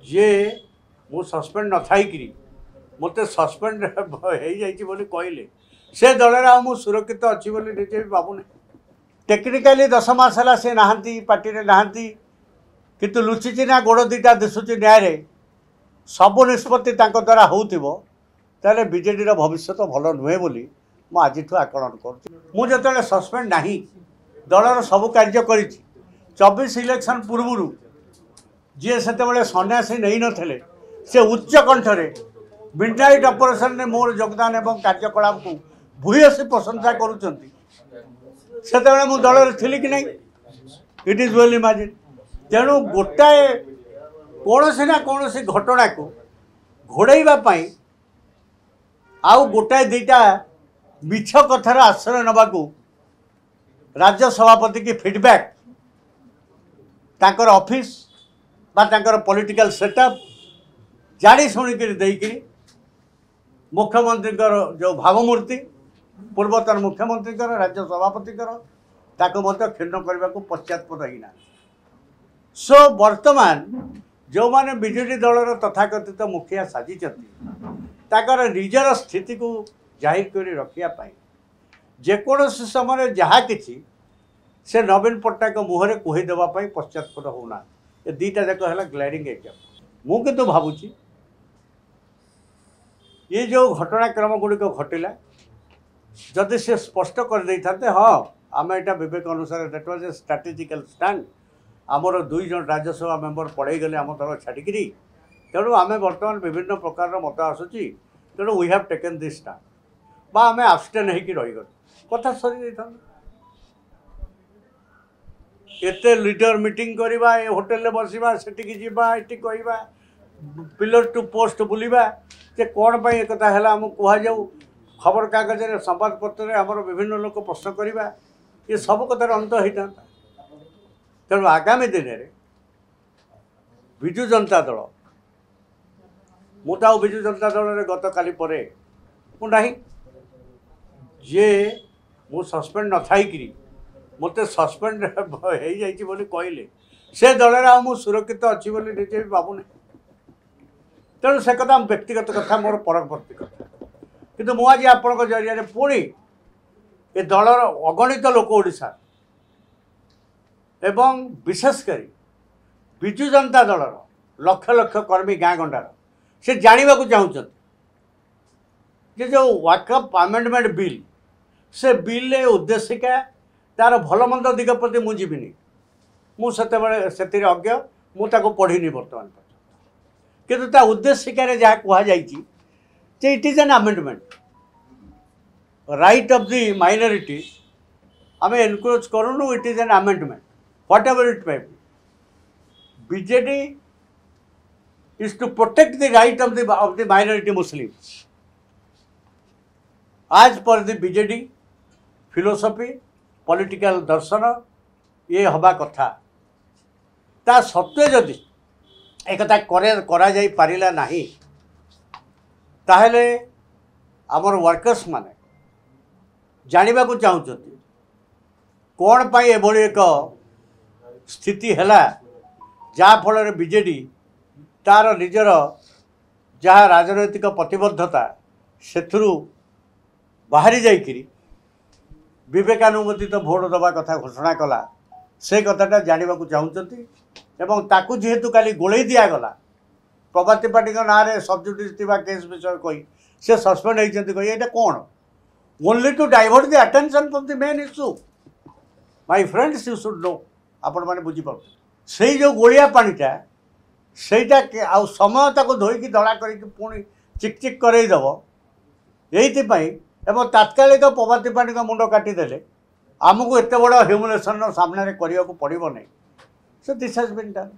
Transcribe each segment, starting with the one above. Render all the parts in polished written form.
जे मु सस्पेंड न थाई मत सस्पेंड हो कहले से दल मु सुरक्षित अच्छी निजे भी भावुना टेक्निकाली 10 मास है सी नहांती पार्टी रे नहांती किंतु लुचिची ना गोड़ दीटा दिशुची न्याय सबू निष्पत्ति द्वारा होते बीजेडी भविष्य भल नुहे बोली मु आज आकलन कर सस्पेंड ना दलर सबू कार्य कर 24 इलेक्शन पूर्व जी से सन्यासी नहीं नथिले से उच्च कंठरे मिडनाइट ऑपरेशन ने मोर योगदान एवं कार्यकलाप को भूयसी प्रशंसा करुँच से मु दल थी कि नहीं इट इज वेल इमेजिन तेणु गोटाए कौन ना कौन घटना को घोड़ाई आउ गोटाए दीटा मिछ कथार आश्रय नवाकू राज्य सभापति की फीडबैक ताकर ऑफिस बा ताकर पॉलिटिकल सेटअप जानी शुणिक देकी मुख्यमंत्री जो भावमूर्ति पूर्वतन मुख्यमंत्री राज्य सभापति क्षीण करने को पश्चात्पद होना सो वर्तमान जो माने बीजेडी दलर तथाकथित मुखिया साजिचंती निजर स्थिति को जाहिर कर रखापी जेकोसी समय जहाँ कि से नवीन पट्टनायक मुहर कहीदेवाई पश्चात्पद होना ये दीटा जाक है ग्लैडिंग एग्जाम मु किंतु भावुची ये जो घटनाक्रम गुड़िक घटला जदि से स्पष्ट कर दे था हाँ आम यहाँ विवेक अनुसार that was a strategical stand आमर 2 जन राज्यसभा मेंबर पढ़े गले आम दल छाड़ी तेणु आम बर्तमान विभिन्न प्रकार मत आसूची तेणु we have taken this stand बा आम आबस्टेन होकर रहीगल कथा सरी जाता एते लीडर मीटिंग करवा होटेल बसवा सेटिकी जीवा ये कहवा पिलर टू पोस्ट बुलवा जे कौन पाई एक है आम कहुँ खबर कागज संवादपत्र आमर विभिन्न लोक प्रश्न करवा ये सब कथार अंत होता तेणु आगामी दिन में विजु जनता दल मुझे विजु जनता दल गत काली परे मुना जे मु सस्पेंड न थाई मत सस्पेंड हो कहले से दल मु सुरक्षित अच्छी निजे भी भावुना तेणु से कथा व्यक्तिगत कथा मोर परवर्ती कथा किंतु मुझे आपण जरिया पुणी ए दलर अगणित लोक ओडिशा एवं विशेषकर विजु जनता दलर लक्ष लक्ष कर्मी गाँ गंडार से जानवा चाहते जे जो वाकअप अमेंडमेंट बिल से बिल उद्देशिका तार भल मंद दिग प्रति मुझे मुझे अज्ञ मुझे पढ़ी बर्तमान किंतु ता उद्देशिकार जहाँ कहुई it is an amendment right of the minority आम एनकरेज करूँ it is an amendment whatever it may be BJD is to protect the right of the minority Muslims आज पर द बीजेडी फिलोसफी पॉलिटिकल दर्शन ये हवा कथा ता सत्वे जदि एक करा जाई पारिला नहीं ताहले आमर वर्कर्स माने जानवा चाहते कौन पाई एभली एक स्थिति है जहाँ फल बीजेडी तार निजर जहाँ राजनैतिक प्रतिबद्धता से बाहरी जाइकरी विवेकानुमोदित भोट दबा कथा घोषणा कला से कथाटा जानवा चाहते एवं ताकू जेहेतु काली गोले दिगला प्रभाती पार्टी ना सबजुडिस केस विषय कही से सस्पेंड होती कही ये कौन only to divert the attention from the main issue my friends you should know आपण मैंने बुझीपार से जो गोलिया पानीटा सेटा आ समय ताको धोईकी दला करके पुणी चिकचिक करईदेव यही एवं तात्कालिक प्रभाती पार्टी का मुंड काटिदेले आमको एत बड़ ह्यूमिलेसन सामने करने को पड़ो नहीं so this has been done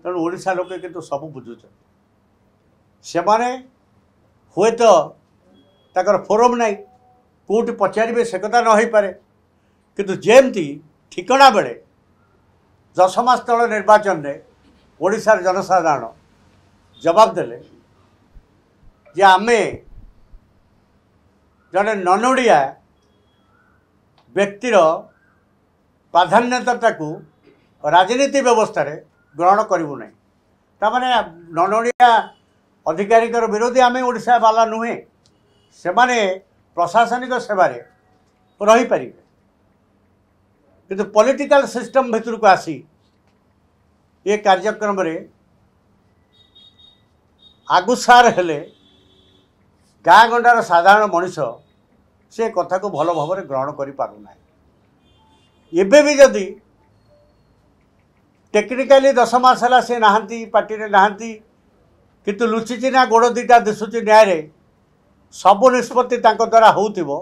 तेणु ओडिशा लोके किंतु सब बुझुच से हुए तो ताकर फोरम नहीं कौटी पचारे से कथा न हो पारे किंतु जेमती ठिकना बेले 10 मास तल निर्वाचन में ओडिशार जनसाधारण जवाब देले जे आमे जड़े नन ओडिया व्यक्तिर प्राधान्यता को राजनीति व्यवस्था रे ग्रहण करूँ ना तामाने ननोड़िया अधिकारी विरोधी आम ओडिशा वाला नुहे से प्रशासनिक सेवारे रही पारे किंतु पॉलिटिकल सिस्टम भितर को आसी ये कार्यक्रम रे आगुसार हेले गाँ गंडार साधारण मनीष से कथा को भल भाव ग्रहण कर पारना एबे भी जदि टेक्निकाली 10 मास है सी नहांती पार्टी रे नहांती किंतु लुचिची ना गोड़ दीटा दिशुची न्याय सबु निष्पत्ति द्वारा होतिबो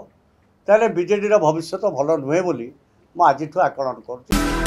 ताले बीजेडी रो भविष्य तो भल नुहे बोली मु आज आकलन करुँ।